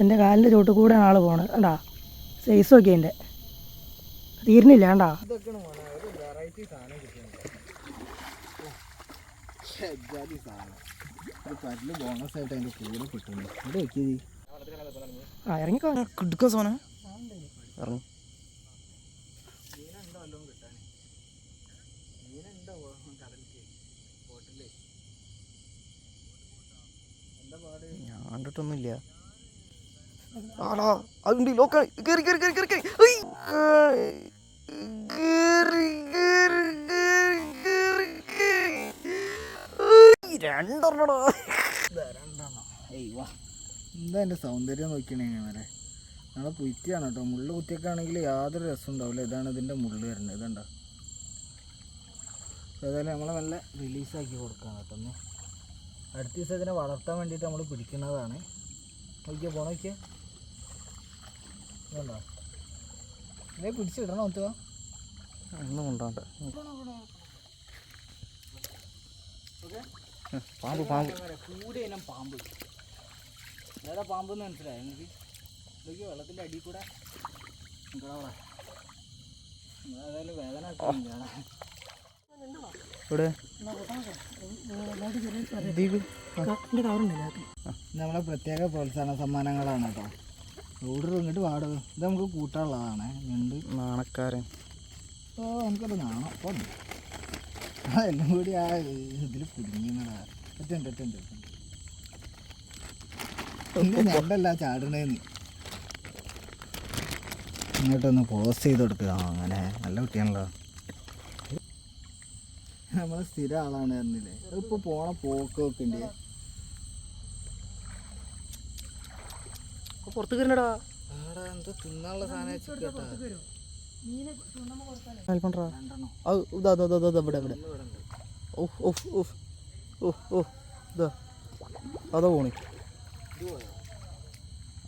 എൻ്റെ കാലിൻ്റെ ചോട്ട് കൂടെ ആൾ പോണത് കണ്ടാ സൈസ് നോക്കി എൻ്റെ തീരുന്നില്ല കണ്ടാ. ആ ഇറങ്ങിക്കോ കിടുക്ക സോന ഇറങ്ങി. ഞാൻ കണ്ടിട്ടൊന്നുമില്ല. ആടാ അതുണ്ട് ലോക്ക കേറി കേറി കേറി കേറി രണ്ടെണ്ണോ എന്താ എൻ്റെ സൗന്ദര്യം നോക്കിയാണെങ്കിൽ വരെ നമ്മളെ പുറ്റിയാണ് കേട്ടോ. മുള്ളു കുത്തിയൊക്കെ ആണെങ്കിൽ യാതൊരു രസം ഉണ്ടാവില്ല. ഇതാണ് ഇതിൻ്റെ മുള്ളു വരുന്നത്. ഇതുണ്ടോ? ഏതായാലും നമ്മളെ നല്ല റിലീസാക്കി കൊടുക്കുകയാണ് കേട്ടോ. ഒന്ന് അടുത്ത ദിവസം ഇതിനെ വളർത്താൻ വേണ്ടിയിട്ട് നമ്മൾ പിടിക്കുന്നതാണ്. നോക്കിയാൽ പോണ നോക്കിയാൽ ഇതുണ്ടോ? ഇതേ പിടിച്ചിടണം ഒത്തുക ഒന്നും കൊണ്ടോണ്ട. പാമ്പ് പാമ്പ് കൂടെ ഇനം പാമ്പ്. ഏതാ പാമ്പെന്ന് മനസ്സിലായി നിങ്ങൾക്ക്? ഇതൊക്കെ വെള്ളത്തിൻ്റെ അടിയിൽ കൂടെ ഏതായാലും വേദന ഇവിടെ നമ്മളെ പ്രത്യേക പ്രോത്സാഹന സമ്മാനങ്ങളാണ് കേട്ടോ. ഓർഡർ ഇങ്ങോട്ട് പാടും. ഇത് നമുക്ക് കൂട്ടാനുള്ളതാണ്. ഞണ്ട് നാണക്കാരൻ. അപ്പോൾ നമുക്കത് കാണാം. അപ്പോൾ അതെല്ലാം കൂടി ആ ഇതിൽ കുടുങ്ങിയെന്നതാണ്. ഒറ്റുണ്ട് ഞണ്ടല്ല ചാടണേന്ന്. ഇങ്ങോട്ടൊന്ന് പോസ്റ്റ് ചെയ്ത് കൊടുക്കുക. അങ്ങനെ നല്ല കുട്ടിയാണല്ലോ. നമ്മൾ സ്ഥിരം ആളാണ് പറഞ്ഞില്ലേ. ഇപ്പോൾ പോണ പോക്കൊക്കെ ഉണ്ട്. പുറത്ത് കയറണടാ. ആടാ എന്തോ തിന്നാനുള്ള സാധനം വെച്ചിട്ടാ. അതാ പോണി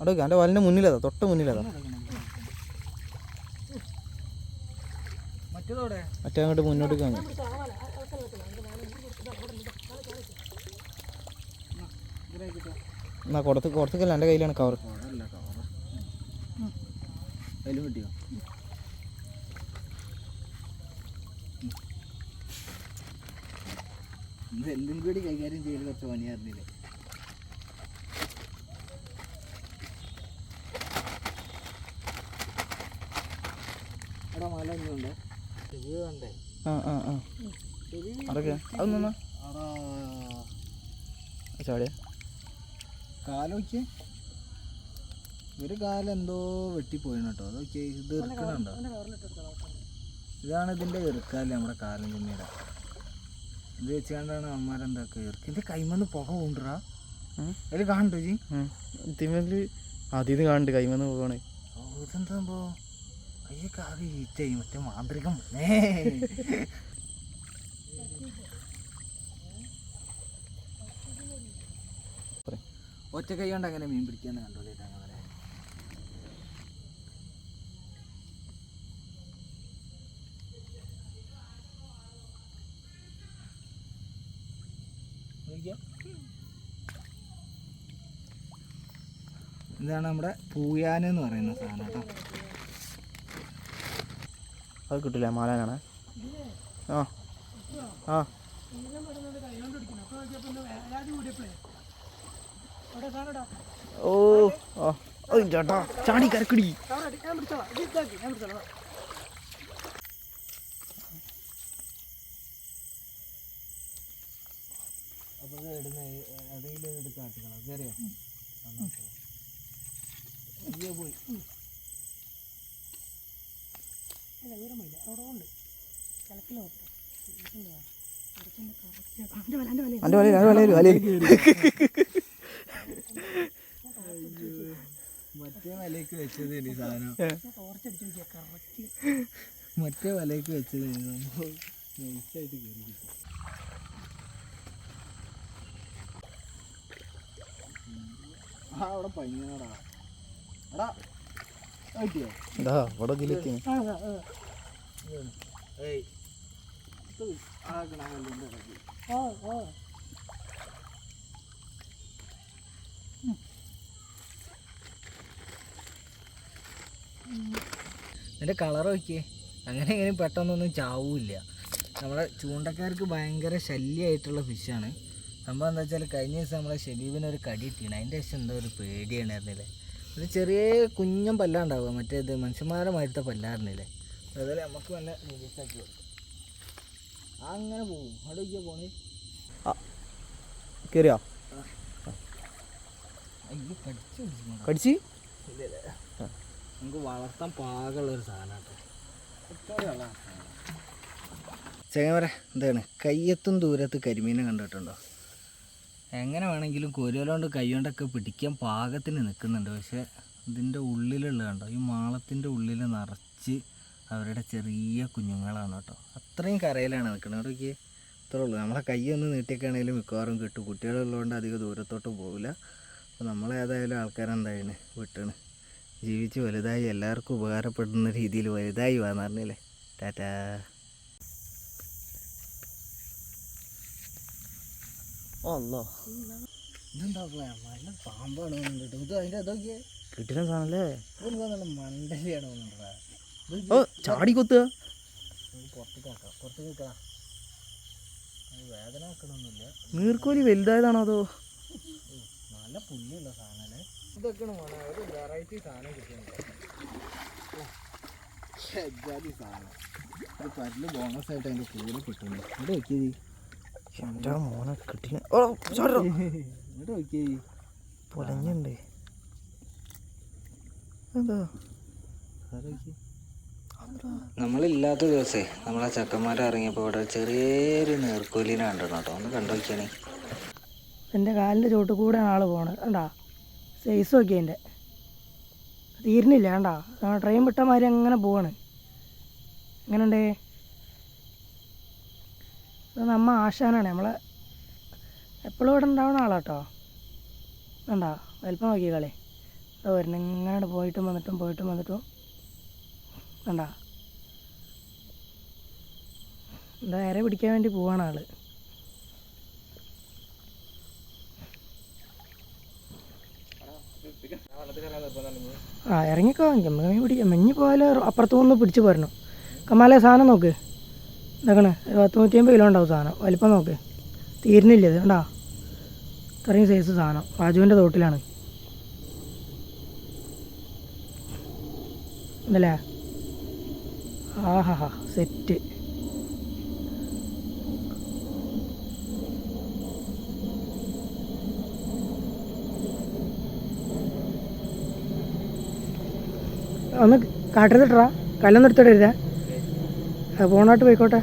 അടക്ക എൻ്റെ വലിൻ്റെ മുന്നിലതാ, തൊട്ട് മുന്നിലതാ. മറ്റേ അങ്ങോട്ട് മുന്നോട്ട് കാണി. എന്നാ കൊടുത്തക്കല്ല, എൻ്റെ കയ്യിലാണ് കവർ. കിട്ടിയോ? എല്ലാം കൂടി കൈകാര്യം ചെയ്ത് കുറച്ച് പണിയായിരുന്നില്ലേ. അവിടെ മല ഒന്നുണ്ട്. ചെവി കണ്ടേ? അതൊക്കെ അതൊന്നാ ചാടിയ കാലൊക്കെ ഒരു കാലം എന്തോ വെട്ടിപ്പോയിന് കേട്ടോ. അതൊക്കെ ഇത് ഇറക്കണുണ്ടോ? ഇതാണ് ഇതിൻ്റെ ഇറക്കാല്. നമ്മുടെ കാലം പിന്നീട് ഇത് വെച്ചുകൊണ്ടാണ് അമ്മമാരെന്തൊക്കെ ഇറക്കി. ഇതിൻ്റെ കൈമന്ന് പുക കൊണ്ടുറാ. അതിൽ കാണണ്ടോ ജി? ഇതിമേല് ആദ്യം കാണണ്ട് കൈമന്ന് പോകണേ. ഇതെന്താ കയ്യൊക്കെ ആകെ ഹീറ്റായി. മറ്റേ മാന്ത്രികം ഒറ്റ കൈ കൊണ്ട് അങ്ങനെ മീൻ പിടിക്കാന്ന് കണ്ടോളിട്ട് അങ്ങനെ ഇതാണ് നമ്മുടെ പൂയാനെന്ന് പറയുന്ന സാധനം കേട്ടോ. അത് കിട്ടില്ല, മാലാനാണ്. ആ ആ ഓ ഓ ചേട്ടാ ചാടി കരക്കടി. അപ്പോൾ ഏതെങ്കിലും എടുത്ത് കാട്ടിക്കണം. കയറിയോ? പോയി മറ്റേ വലയ്ക്ക് വെച്ചത് സാധനം. മറ്റേ വലയ്ക്ക് വെച്ചത് നൈസായിട്ട് കയറി കിട്ടും. ആ അവിടെ പയ്യനടാ. എടാ കിട്ടിയോ? ഇവിടെ ഇതിലെത്തി. ഏയ് ആകണ കല്ലിൻ്റെ ഇടയ്ക്ക് ഇതിൻ്റെ കളർ നോക്കിയേ, അങ്ങനെ ഇങ്ങനെ പെട്ടെന്നൊന്നും ചാവൂല്ല. നമ്മളെ ചൂണ്ടക്കാർക്ക് ഭയങ്കര ശല്യമായിട്ടുള്ള ഫിഷാണ്. സംഭവം എന്താ വെച്ചാൽ കഴിഞ്ഞ ദിവസം നമ്മളെ ഷെബീബിനൊരു കടി ഇട്ടിയാണ്. അതിൻ്റെ ശേഷം എന്തോ ഒരു പേടിയാണ് അറിഞ്ഞില്ലേ. ഒരു ചെറിയ കുഞ്ഞൻ പല്ലാണ്ടാവുക, മറ്റേത് മനുഷ്യന്മാരെ മാറ്റത്തെ പല്ലാറിഞ്ഞില്ലേ. അതുപോലെ നമുക്ക് നല്ല റിലീസാക്കി കൊടുക്കും. അങ്ങനെ പോകും. അവിടെ വയ്ക്കുക പോണേ. കയറിയോ? അയ്യോ കടിച്ചു കടിച്ച് ഇല്ലല്ലേ. നമുക്ക് വളർത്താൻ പാകമുള്ളൊരു സാധനം കേട്ടോ. ചെങ്ങവരെ എന്താണ് കയ്യെത്തും ദൂരത്ത് കരിമീനെ കണ്ടിട്ടുണ്ടോ? എങ്ങനെ വേണമെങ്കിലും കോരുവലോണ്ട് കൈകൊണ്ടൊക്കെ പിടിക്കാൻ പാകത്തിന് നിൽക്കുന്നുണ്ട്. പക്ഷേ ഇതിൻ്റെ ഉള്ളിലുള്ള കണ്ടോ, ഈ മാളത്തിൻ്റെ ഉള്ളിൽ നിറച്ച് അവരുടെ ചെറിയ കുഞ്ഞുങ്ങളാണ് കേട്ടോ. അത്രയും കരയിലാണ് നിൽക്കുന്നത്. അവിടേക്ക് ഇത്രേ ഉള്ളൂ. നമ്മളെ കൈയൊന്ന് നീട്ടിയൊക്കെയാണെങ്കിലും മിക്കവാറും കിട്ടും. കുട്ടികളുള്ളതുകൊണ്ട് അധികം ദൂരത്തോട്ട് പോകില്ല. അപ്പോൾ നമ്മളേതായാലും ആൾക്കാരെന്തായാണ് വിട്ടാണ് ജീവിച്ച് വലുതായി എല്ലാവർക്കും ഉപകാരപ്പെടുന്ന രീതിയിൽ വലുതായി വാന്ന് പറഞ്ഞില്ലേ. ടാറ്റാ. അല്ലോ ഇതെന്താ നല്ല പാമ്പാണ് തോന്നുന്നുണ്ട്. ഇത് അതിൻ്റെ ഇതൊക്കെ കിട്ടുന്ന സാധനല്ലേ? നല്ല മണ്ടലിയാണ് തോന്നുന്നുണ്ടാ. ഓ ചാടി കൊത്തുക. പുറത്തേക്ക് ആക്കാം, പുറത്തേക്ക് വെക്കാം. വേദന ആക്കണമൊന്നുമില്ല. നീർക്കോലി വലുതായതാണോ അതോ? നല്ല പുല്ലുള്ള സാധനമല്ലേ. ഇതൊക്കെയാണ് മോനെ ഒരു വെറൈറ്റി സാധനം കിട്ടുന്നുണ്ട്. ജാതി സാധനം ഇത് പല്ല് ബോണസ് ആയിട്ട് അതിൻ്റെ കൂടെ കിട്ടുന്നു. ഇവിടെ നോക്കിയത് എൻ്റെ മോനെ കിട്ടില്ല. ഓ ചാടോ. ഇവിടെ നോക്കിയത് പൊലഞ്ഞുണ്ട്. എന്താ നമ്മളില്ലാത്ത ദിവസേ നമ്മളെ ചക്കന്മാരെ ഇറങ്ങിയപ്പോൾ ഇവിടെ ചെറിയൊരു നീർക്കോലിനെ കണ്ടിരുന്നു കേട്ടോ. ഒന്ന് കണ്ടു നോക്കിയാണേ. എൻ്റെ കാലിൻ്റെ ചോട്ട് കൂടെ ആൾ പോകണത് കണ്ടാ. സൈസ് നോക്കി എൻ്റെ തീരുന്നില്ല കണ്ടാ. ട്രെയിൻ വിട്ട മാതിരി അങ്ങനെ പോവാണ്. എങ്ങനെയുണ്ട്? ഇത് നമ്മ ആശാനാണ്. നമ്മളെ എപ്പോഴും ഇവിടെ ഉണ്ടാവുന്ന ആളാട്ടോ. കണ്ടാ വലിപ്പം നോക്കി കളി. വരുന്ന ഇങ്ങനെ പോയിട്ടും വന്നിട്ടും കണ്ടാ. എന്താ ഇര പിടിക്കാൻ വേണ്ടി പോവാണ് ആള്. ഇറങ്ങിക്കോ. മീൻ പിടിക്കാം. മെഞ്ഞി പോയാൽ അപ്പുറത്ത് നിന്ന് പിടിച്ച് പോരണം. കമാലെ സാധനം നോക്ക്. ഇതാക്കണേ 150 കിലോ ഉണ്ടാവും സാധനം. വലിപ്പം നോക്ക്. തീരുന്നില്ല ഇത് കണ്ടാ. ഇത്രയും സൈസ് സാധനം രാജുവിൻ്റെ തോട്ടിലാണ് ഇതല്ലേ. ആഹാ സെറ്റ്. ഒന്ന് കാട്ടരുതിട്ടാ. കല്ലൊന്നും എടുത്തിടരുതേ. പോണാട്ട് പോയിക്കോട്ടെ.